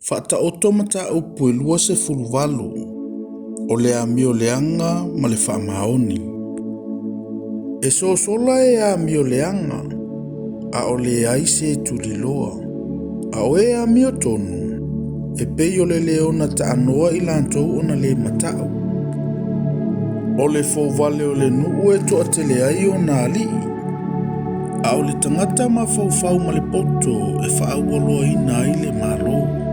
Whaataoto mataupu e lua se fuluvalu, o le amio leanga ma le whaamaoni. E sosola e amio leanga, a o le aise tuliloa. A o e amio tonu, e pei o le leona ta anoa i lantou ona le matau. O le fōvale o le nuu e toa tele ai o nā lii. A o le tangata ma fau ma le poto e whaaualoa ina ai le malo.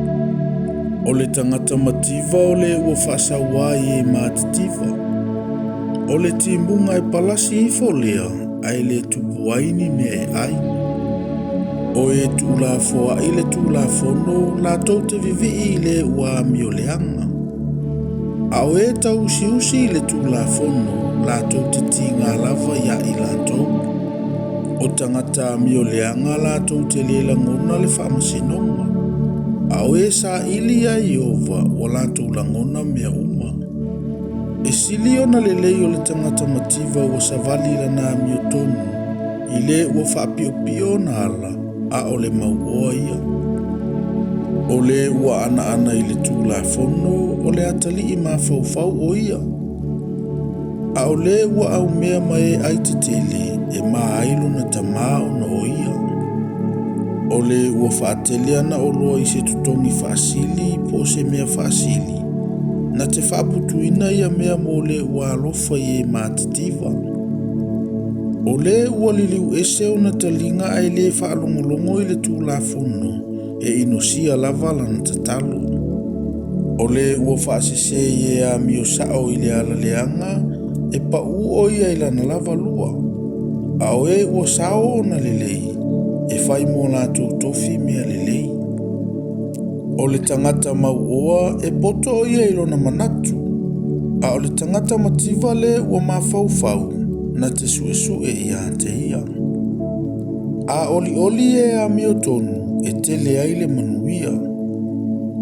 O le tangata mativa o le ua whaasawai e mātitiva. O le timbunga e palasi i folea ai le tupuaini me e ai. O e tūlafoa i le tūlafono la tau te vivi i le ua amio leanga. A o e tau usi i le tūlafono la tau te tinga lava ia i la tau. O tangata amio leanga la tau te lela ngona le whamasinonga. A o e sa ili a Iova o la tau langona mea uma. E sili ona le lei o le tangata mativa ua savali lana amio tonu i le ua whaapio na ala a o le mauoa ia. O le ua ana i le tūlafono o le atali i mawhau o ia. A o le ua au mea mai ai te tele e maa ailu na tamao na o ia. O le ua whaatele ana o loa i se tutongi whaasili po se mea whaasili. Na te whaaputuina ia mea mo le ua alofa i e mātitiva. O le ua liliu ese o na talinga ai le whaalongolongo i le tūlafono e inosia lava lana tatalo. O le ua whaasese i e a mio sao i le ala leanga e pa u o ia i lana lava lua. A o e ua sao o na lelei e whai mo la tofi mea lelei. O le tangata mauoa e poto o ia i lona manatu. A o le tangata mativa le ua mawhau na te suesue ia te ia. A oli e a mio tonu e tele ai le manuia.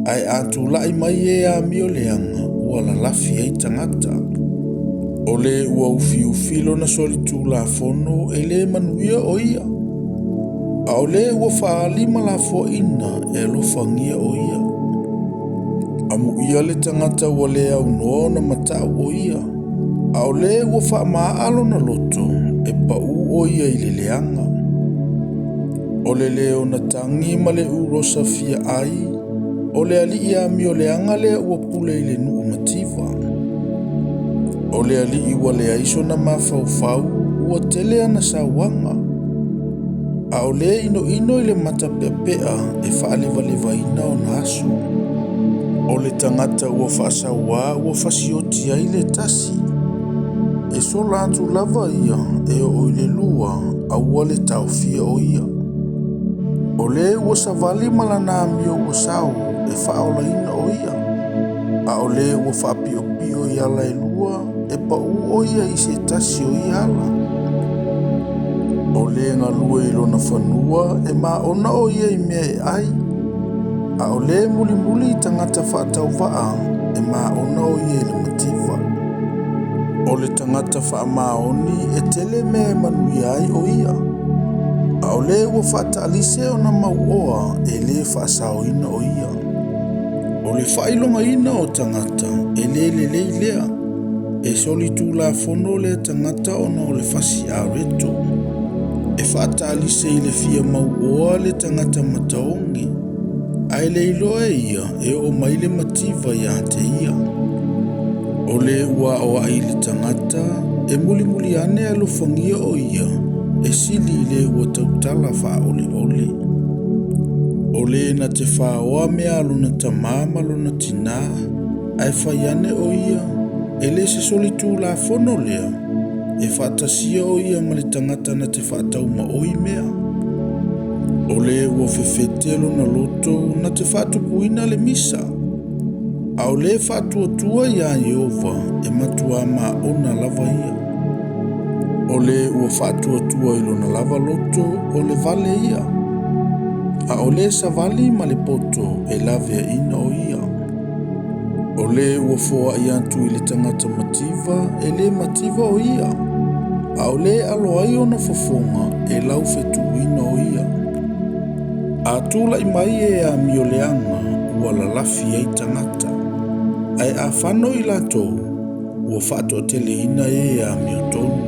Ai atu lai mai e a mio leanga ua la lafi ai tangata. O le ua ufi lona soli tūlafono e le manuia o ia. A o le ua whaalima la ina e lofangia o ia. Amu ia le tangata ua le au noa na matau o ia. A o le ua whaamaalo na loto e pa u o ia i le leanga. O le leo na tangi ma le urosa fia ai. O le ali ia mio leanga le ua pule i le nuu mativa. O le ali iwa le aiso na mawhau ua tele ana sawanga. A o le ino i le mata pepea e whaaleva ina o naso. O le tangata ua whaasawa ua whasioti ai le tasi. E so lantu lava ia e o le lua a ua le taufia o ia. O le ua savali malana mio ua sao e whaola ina o ia. A o le ua whaapio i ala e lua e pa u o ia i se tasi o ia ala. O le ngā lua i lona whanua e maa ona o ia i mea e ai. A o le muli tangata whaatau waa e maa ona o ia i le mativa. O le tangata whaamaoni e tele mea manui ai o ia. A o le ua whaataalise o na mauoa e le whaasaoina o ia. O le whailonga ina o tangata e le lea. E soli tūlafono le tangata ona o le whasi a reto. E whaataalise i le fia mauoa le tangata mataongi. Ai le iloa ia e o maile mativa ia te ia. O le ua o ai le tangata e muli ane a lofangia o ia e sili le ua tautala wha ole. O le na te whaoa mea alona tamama lona tina ai whaiane o ia e le se soli tūlafono lea. E whaatasia o ia ma le tangata na te whaatau ma oi mea. O le ua whewhetelo na loto na te whaatupuina le misa. A o le whaatuatua ia Iova e matua ma ona lava ia. O le ua whaatuatua i lona lava loto o le vale ia. A o le savali ma le poto e lavea ina o ia. O le ua foa i atu i le tangata mativa e le mativa o ia. A o le alo ai ona fofonga e lau whetuina o ia. A tūla i mai e a mio leanga ua lalafi ai tangata. Ai a whanau I latou ua whato teleina e a mio tonu.